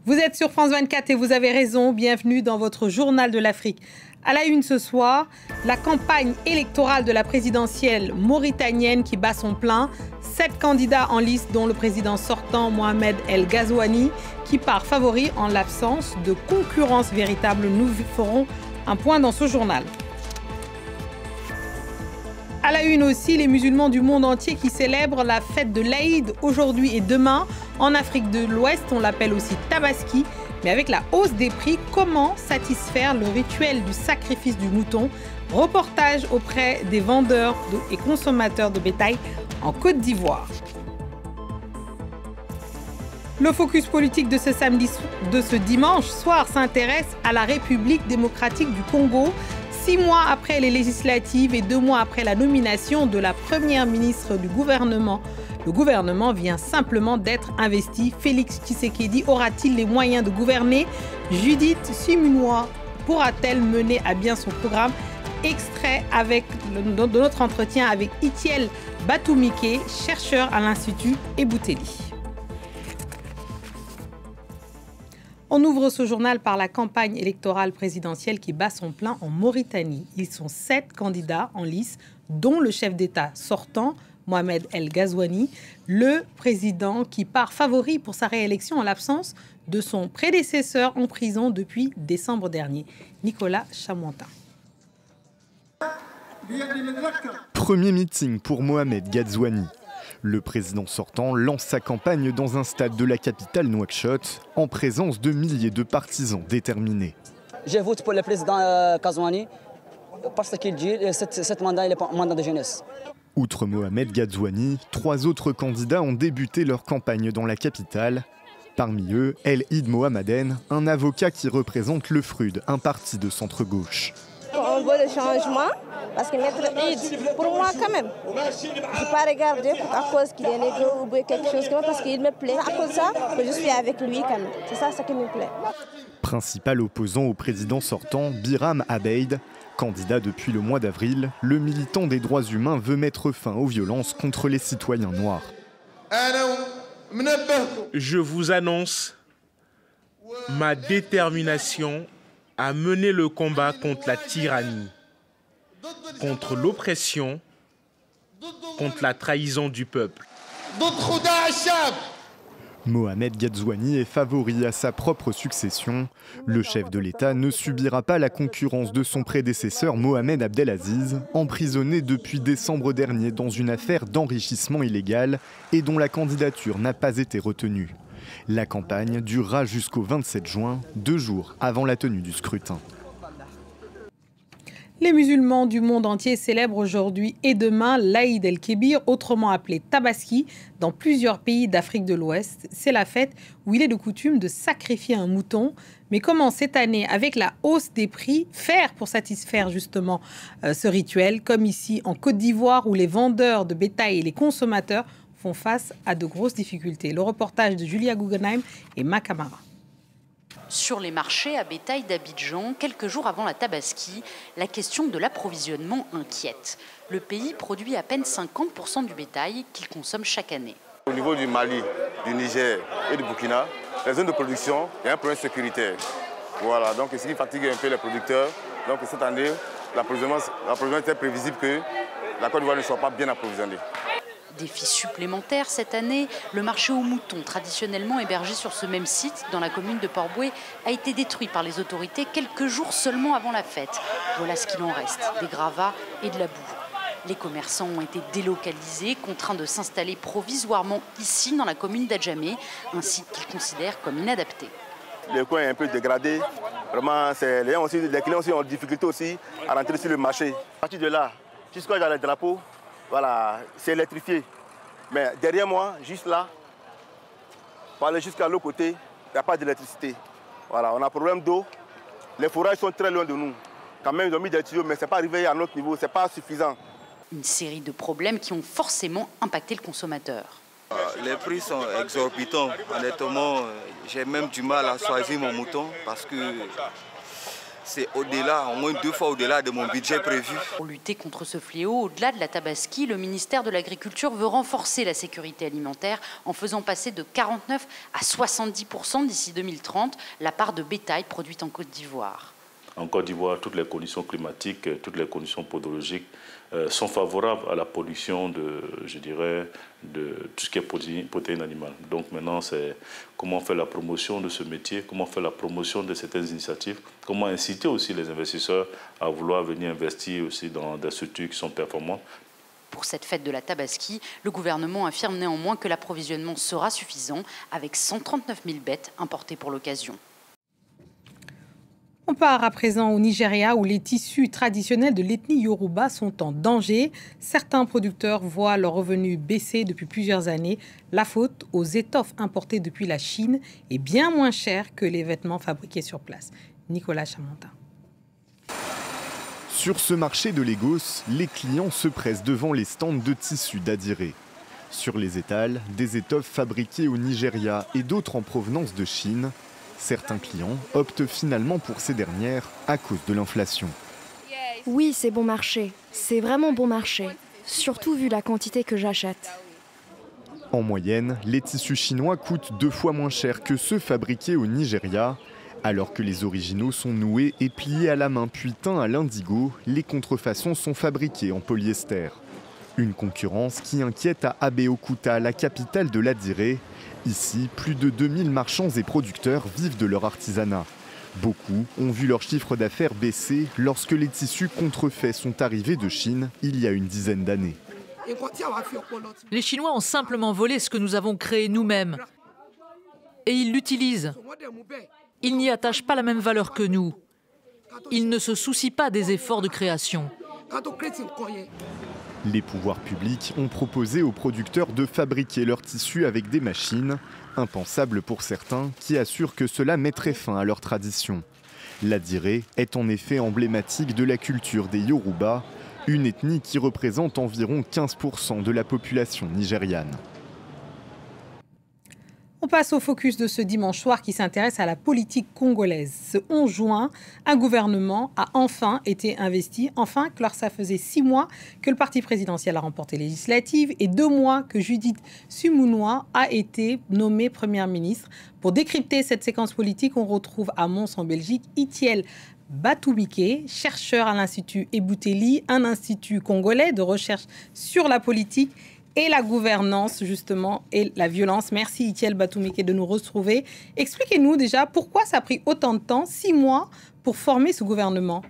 Vous êtes sur France 24 et vous avez raison. Bienvenue dans votre journal de l'Afrique. À la une ce soir, la campagne électorale de la présidentielle mauritanienne qui bat son plein. 7 candidats en lice, dont le président sortant Mohamed El Ghazouani, qui part favori en l'absence de concurrence véritable. Nous ferons un point dans ce journal. À la une aussi, les musulmans du monde entier qui célèbrent la fête de l'Aïd aujourd'hui et demain. En Afrique de l'Ouest, on l'appelle aussi Tabaski. Mais avec la hausse des prix, comment satisfaire le rituel du sacrifice du mouton? Reportage auprès des vendeurs et consommateurs de bétail en Côte d'Ivoire. Le focus politique de ce dimanche soir s'intéresse à la République démocratique du Congo. 6 mois après les législatives et 2 mois après la nomination de la première ministre du gouvernement, le gouvernement vient simplement d'être investi. Félix Tshisekedi aura-t-il les moyens de gouverner? Judith Simunois pourra-t-elle mener à bien son programme? Extrait de notre entretien avec Itiel Batoumike, chercheur à l'Institut Ebouteli. On ouvre ce journal par la campagne électorale présidentielle qui bat son plein en Mauritanie. Ils sont 7 candidats en lice, dont le chef d'État sortant, Mohamed El Ghazouani, le président qui part favori pour sa réélection en l'absence de son prédécesseur en prison depuis décembre dernier, Nicolas Chamointin. Premier meeting pour Mohamed Ghazouani. Le président sortant lance sa campagne dans un stade de la capitale Nouakchott, en présence de milliers de partisans déterminés. Je vote pour le président Ghazouani parce qu'il dit que ce mandat est un mandat de jeunesse. Outre Mohamed Ghazouani, 3 autres candidats ont débuté leur campagne dans la capitale. Parmi eux, El Id Mohameden, un avocat qui représente le FRUD, un parti de centre-gauche. On veut le changement, parce que Maître Id, pour moi quand même, je ne vais pas regarder à cause qu'il est négro ou quelque chose comme ça, parce qu'il me plaît. À cause de ça, que je suis avec lui quand même. C'est ça qui me plaît. Principal opposant au président sortant, Biram Abeid, candidat depuis le mois d'avril, le militant des droits humains veut mettre fin aux violences contre les citoyens noirs. Je vous annonce ma détermination à mener le combat contre la tyrannie, contre l'oppression, contre la trahison du peuple. Mohamed Ghazouani est favori à sa propre succession. Le chef de l'État ne subira pas la concurrence de son prédécesseur Mohamed Abdelaziz, emprisonné depuis décembre dernier dans une affaire d'enrichissement illégal et dont la candidature n'a pas été retenue. La campagne durera jusqu'au 27 juin, 2 jours avant la tenue du scrutin. Les musulmans du monde entier célèbrent aujourd'hui et demain l'Aïd el-Kébir, autrement appelé Tabaski, dans plusieurs pays d'Afrique de l'Ouest. C'est la fête où il est de coutume de sacrifier un mouton. Mais comment cette année, avec la hausse des prix, faire pour satisfaire justement ce rituel, comme ici en Côte d'Ivoire où les vendeurs de bétail et les consommateurs font face à de grosses difficultés. Le reportage de Julia Guggenheim et Makamara. Sur les marchés à bétail d'Abidjan, quelques jours avant la Tabaski, la question de l'approvisionnement inquiète. Le pays produit à peine 50% du bétail qu'il consomme chaque année. Au niveau du Mali, du Niger et du Burkina, les zones de production, il y a un problème sécuritaire. Voilà, donc ce qui fatigue un peu les producteurs. Donc cette année, l'approvisionnement était prévisible que la Côte d'Ivoire ne soit pas bien approvisionnée. Défi supplémentaire cette année, le marché aux moutons, traditionnellement hébergé sur ce même site, dans la commune de Port-Bouët, a été détruit par les autorités quelques jours seulement avant la fête. Voilà ce qu'il en reste, des gravats et de la boue. Les commerçants ont été délocalisés, contraints de s'installer provisoirement ici, dans la commune d'Adjamé, un site qu'ils considèrent comme inadapté. Le coin est un peu dégradé. Vraiment, les clients aussi ont des difficultés aussi à rentrer sur le marché. À partir de là, jusqu'à le drapeau, voilà, c'est électrifié. Mais derrière moi, juste là, pour aller jusqu'à l'autre côté, il n'y a pas d'électricité. Voilà, on a un problème d'eau. Les forages sont très loin de nous. Quand même, ils ont mis des tuyaux, mais ce n'est pas arrivé à notre niveau, ce n'est pas suffisant. Une série de problèmes qui ont forcément impacté le consommateur. Les prix sont exorbitants. Honnêtement, j'ai même du mal à choisir mon mouton parce que c'est au-delà, au moins 2 fois au-delà de mon budget prévu. Pour lutter contre ce fléau, au-delà de la tabaski, le ministère de l'Agriculture veut renforcer la sécurité alimentaire en faisant passer de 49 à 70% d'ici 2030 la part de bétail produite en Côte d'Ivoire. En Côte d'Ivoire, toutes les conditions climatiques, toutes les conditions podologiques sont favorables à la production de tout ce qui est protéines animales. Donc maintenant, c'est comment faire la promotion de ce métier, comment faire la promotion de certaines initiatives, comment inciter aussi les investisseurs à vouloir venir investir aussi dans des structures qui sont performantes. Pour cette fête de la Tabaski, le gouvernement affirme néanmoins que l'approvisionnement sera suffisant avec 139 000 bêtes importées pour l'occasion. On part à présent au Nigeria où les tissus traditionnels de l'ethnie Yoruba sont en danger. Certains producteurs voient leurs revenus baisser depuis plusieurs années. La faute aux étoffes importées depuis la Chine est bien moins chères que les vêtements fabriqués sur place. Nicolas Chamontin. Sur ce marché de Lagos, les clients se pressent devant les stands de tissus d'Adiré. Sur les étals, des étoffes fabriquées au Nigeria et d'autres en provenance de Chine. Certains clients optent finalement pour ces dernières à cause de l'inflation. Oui, c'est bon marché. C'est vraiment bon marché. Surtout vu la quantité que j'achète. En moyenne, les tissus chinois coûtent 2 fois moins cher que ceux fabriqués au Nigeria. Alors que les originaux sont noués et pliés à la main puis teints à l'indigo, les contrefaçons sont fabriquées en polyester. Une concurrence qui inquiète à Abeokuta, la capitale de l'Adiré. Ici, plus de 2000 marchands et producteurs vivent de leur artisanat. Beaucoup ont vu leur chiffre d'affaires baisser lorsque les tissus contrefaits sont arrivés de Chine il y a une dizaine d'années. Les Chinois ont simplement volé ce que nous avons créé nous-mêmes. Et ils l'utilisent. Ils n'y attachent pas la même valeur que nous. Ils ne se soucient pas des efforts de création. Les pouvoirs publics ont proposé aux producteurs de fabriquer leurs tissus avec des machines, impensable pour certains qui assurent que cela mettrait fin à leur tradition. L'Adiré est en effet emblématique de la culture des Yoruba, une ethnie qui représente environ 15% de la population nigériane. On passe au focus de ce dimanche soir qui s'intéresse à la politique congolaise. Ce 11 juin, un gouvernement a enfin été investi. Enfin, alors ça faisait 6 mois que le parti présidentiel a remporté les législatives et 2 mois que Judith Sumunwa a été nommée première ministre. Pour décrypter cette séquence politique, on retrouve à Mons en Belgique Itiel Batumike, chercheur à l'Institut Ebouteli, un institut congolais de recherche sur la politique et la gouvernance, justement, et la violence. Merci, Itiel Batumike, de nous retrouver. Expliquez-nous déjà pourquoi ça a pris autant de temps, 6 mois, pour former ce gouvernement.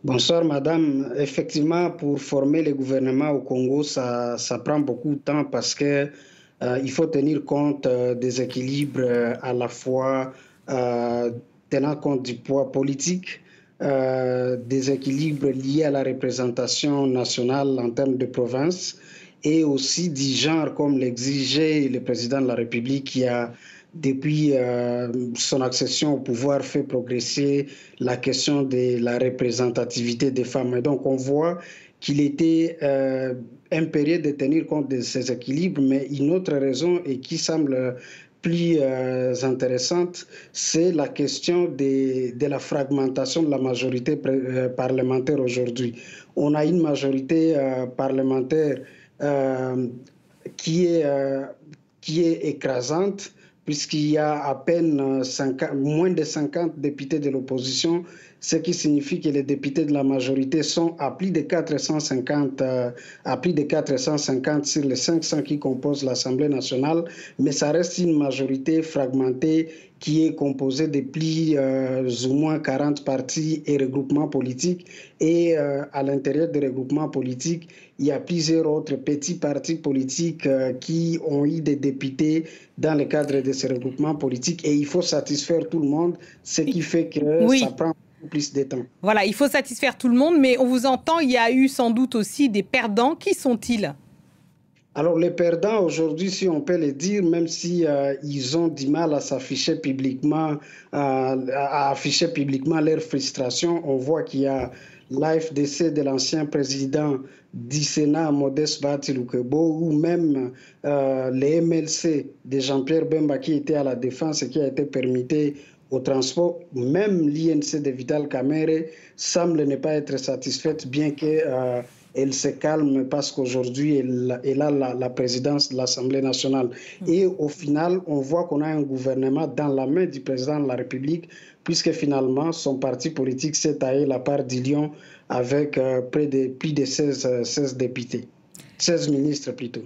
Bonsoir, madame. Effectivement, pour former le gouvernement au Congo, ça prend beaucoup de temps parce que il faut tenir compte des équilibres à la fois tenant compte du poids politique, des équilibres liés à la représentation nationale en termes de province, et aussi du genre, comme l'exigeait le président de la République qui a, depuis son accession au pouvoir, fait progresser la question de la représentativité des femmes. Et donc on voit qu'il était impérieux de tenir compte de ces équilibres, mais une autre raison, et qui semble plus intéressante, c'est la question de la fragmentation de la majorité parlementaire aujourd'hui. On a une majorité parlementaire qui est écrasante, puisqu'il y a à peine moins de 50 députés de l'opposition, ce qui signifie que les députés de la majorité sont à plus de 450 sur les 500 qui composent l'Assemblée nationale, mais ça reste une majorité fragmentée qui est composée de plus ou moins 40 partis et regroupements politiques. Et à l'intérieur des regroupements politiques, il y a plusieurs autres petits partis politiques qui ont eu des députés dans le cadre de ces regroupements politiques. Et il faut satisfaire tout le monde, ce qui fait que ça prend plus de temps. Voilà, il faut satisfaire tout le monde, mais on vous entend, il y a eu sans doute aussi des perdants. Qui sont-ils ? Alors les perdants aujourd'hui, si on peut le dire, même si ils ont du mal à s'afficher publiquement, à afficher publiquement leur frustration, on voit qu'il y a l'AFDC de l'ancien président du Sénat, Modeste Bahati Lukwebo, ou même les MLC de Jean-Pierre Bemba qui était à la défense et qui a été permuté au transport. Même l'INC de Vital Kamerhe semble ne pas être satisfaite, bien qu'elle se calme parce qu'aujourd'hui, elle a la présidence de l'Assemblée nationale. Et au final, on voit qu'on a un gouvernement dans la main du président de la République, puisque finalement, son parti politique s'est taillé la part du lion avec plus de 16 députés, 16 ministres plutôt.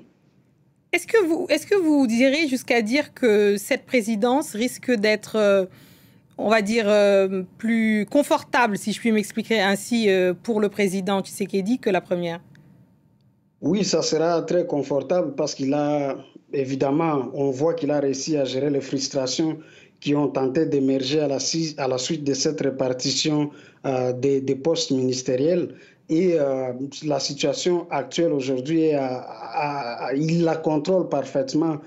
Est-ce que vous direz jusqu'à dire que cette présidence risque d'être, on va dire, plus confortable, si je puis m'expliquer ainsi, pour le président Tshisekedi que la première? Oui, ça sera très confortable parce qu'il a, évidemment, on voit qu'il a réussi à gérer les frustrations qui ont tenté d'émerger à la suite de cette répartition des postes ministériels. Et la situation actuelle aujourd'hui, il la contrôle parfaitement,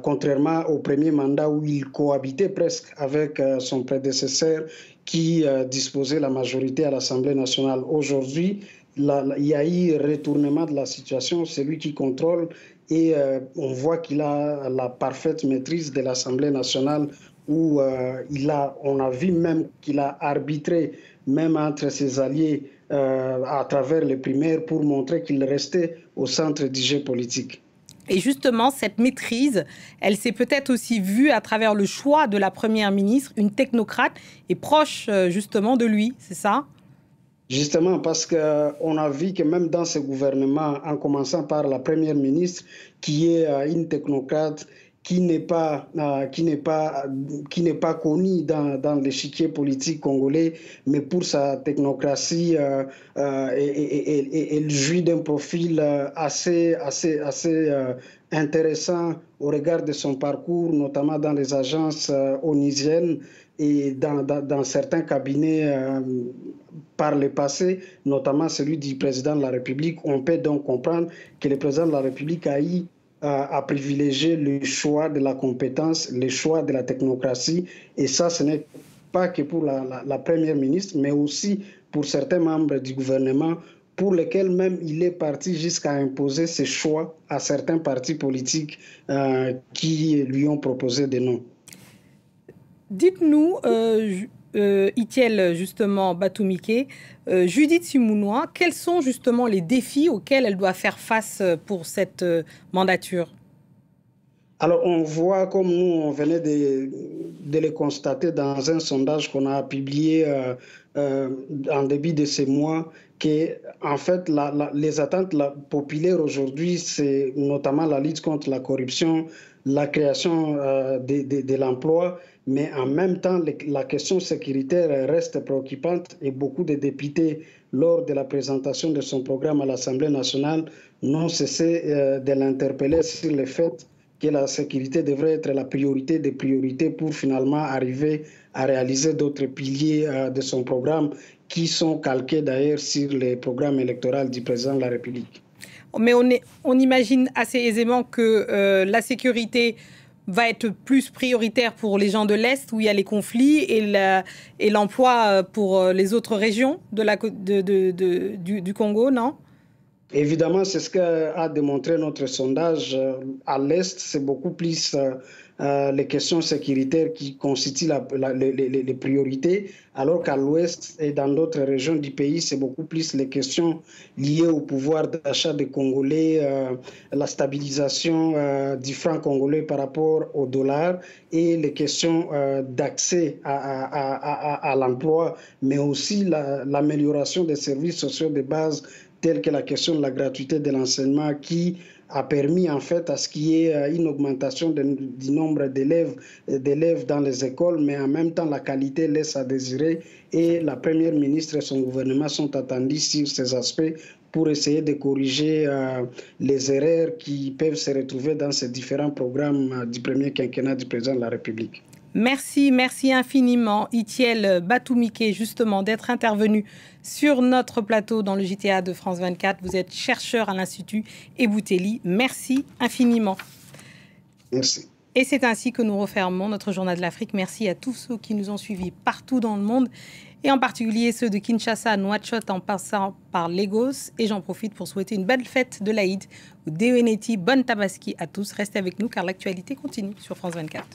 contrairement au premier mandat où il cohabitait presque avec son prédécesseur qui disposait la majorité à l'Assemblée nationale. Aujourd'hui, il y a eu retournement de la situation, c'est lui qui contrôle et on voit qu'il a la parfaite maîtrise de l'Assemblée nationale où on a vu même qu'il a arbitré même entre ses alliés à travers les primaires pour montrer qu'il restait au centre du jeu politique. Et justement, cette maîtrise, elle s'est peut-être aussi vue à travers le choix de la première ministre, une technocrate et proche justement de lui, c'est ça? Justement, parce qu'on a vu que même dans ce gouvernement, en commençant par la première ministre, qui est une technocrate, qui n'est pas connue dans l'échiquier politique congolais, mais pour sa technocratie, elle jouit d'un profil assez intéressant au regard de son parcours, notamment dans les agences onusiennes et dans certains cabinets par le passé, notamment celui du président de la République. On peut donc comprendre que le président de la République a privilégié le choix de la compétence, le choix de la technocratie. Et ça, ce n'est pas que pour la première ministre, mais aussi pour certains membres du gouvernement, pour lesquels même il est parti jusqu'à imposer ses choix à certains partis politiques qui lui ont proposé des noms. Dites-nous, Itiel, justement, Batumike, Judith Sumunwa, quels sont justement les défis auxquels elle doit faire face pour cette mandature? Alors, on voit, comme nous, on venait de le constater dans un sondage qu'on a publié en début de ce mois, que, en fait, les attentes populaires aujourd'hui, c'est notamment la lutte contre la corruption, la création de l'emploi, mais en même temps, la question sécuritaire reste préoccupante et beaucoup de députés, lors de la présentation de son programme à l'Assemblée nationale, n'ont cessé de l'interpeller sur le fait que la sécurité devrait être la priorité des priorités pour finalement arriver à réaliser d'autres piliers de son programme qui sont calqués d'ailleurs sur les programmes électoraux du président de la République. Mais on imagine assez aisément que la sécurité va être plus prioritaire pour les gens de l'Est où il y a les conflits et l'emploi pour les autres régions du Congo, non? Évidemment, c'est ce qu'a démontré notre sondage. À l'Est, c'est beaucoup plus les questions sécuritaires qui constituent les priorités, alors qu'à l'Ouest et dans d'autres régions du pays, c'est beaucoup plus les questions liées au pouvoir d'achat des Congolais, la stabilisation du franc congolais par rapport au dollar et les questions d'accès à l'emploi, mais aussi l'amélioration des services sociaux de base telle que la question de la gratuité de l'enseignement qui a permis en fait à ce qu'il y ait une augmentation du nombre d'élèves dans les écoles, mais en même temps la qualité laisse à désirer et la première ministre et son gouvernement sont attendus sur ces aspects pour essayer de corriger les erreurs qui peuvent se retrouver dans ces différents programmes du premier quinquennat du président de la République. Merci infiniment, Itiel Batumike, justement, d'être intervenu sur notre plateau dans le JTA de France 24. Vous êtes chercheur à l'Institut Eboutelli. Merci infiniment. Merci. Et c'est ainsi que nous refermons notre journal de l'Afrique. Merci à tous ceux qui nous ont suivis partout dans le monde, et en particulier ceux de Kinshasa à Nouakchott en passant par Lagos. Et j'en profite pour souhaiter une belle fête de l'Aïd, ou Deweneti, bonne Tabaski à tous. Restez avec nous car l'actualité continue sur France 24.